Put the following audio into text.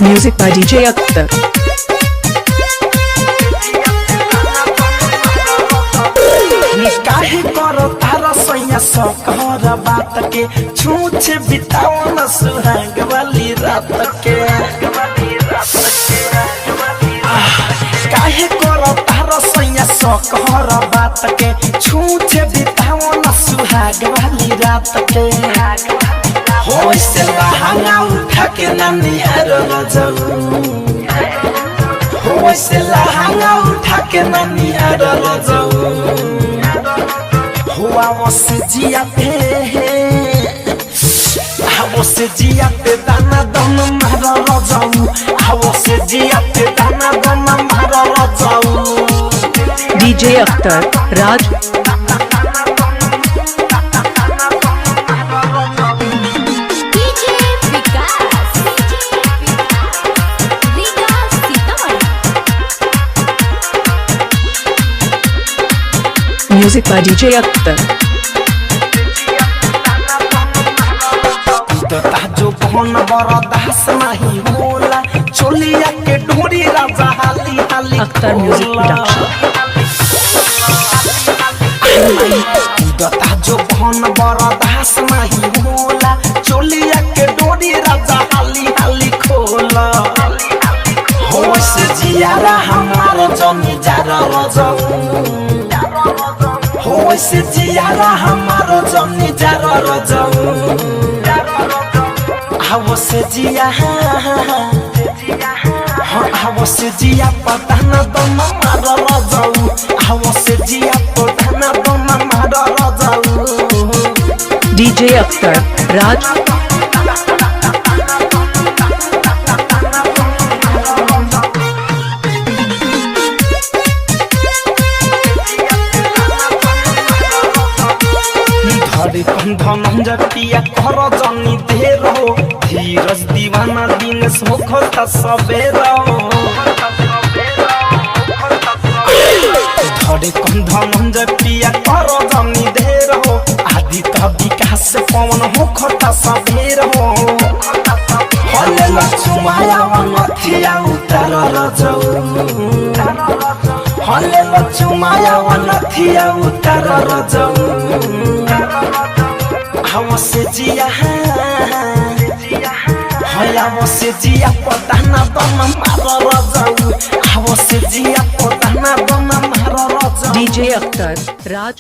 Music by DJ Akhtar. काहे करो तारा सैया सकहर बात के छूछे बिताओ न सुहाग वाली रात के काहे करो तारा सैया सकहर बात के छूछे बिताओ न सुहाग वाली रात के हो से लहंगा उठा के ननिहार रजऊ हो से लहंगा उठा के ननिहार रजऊ हुआ वो से जिया पे दाना दम मारा रजाऊ वो से जिया पे दाना दम मारा रजाऊ DJ Akhtar Raj. Music by DJ Akhtar. जो भन बड़ा दास नहीं होला चोलिया के ढोरी राजा हाली हाली Akhtar Music Production. जो भन बड़ा दास नहीं होला चोलिया के ढोरी राजा हाली हाली खोला हो से जियारा हमार जमी जारा रजाऊ हो से जियारा हमार जमी जारा रजाऊ वो से जिया वो से जिया पता न दम मारा रजाऊ वो से जिया पता न दम मारा रजाऊ DJ Akhtar Raj. धनंजय पिया कर जनी देर हो धीरज दीवाना दिन सोखता सबेरा धरे धनंजय पिया कर जनी देर हो आदित्य विकास पवन हो खता सबेर हो हले लक्ष्माया वनथिया उतार रजऊ हले लक्ष्माया वनथिया उतार रजऊ वो से जिया वो से जिया पताना दम मारा रजाऊ वो से जिया पताना दम मारा रजाऊ DJ Akhtar Raj.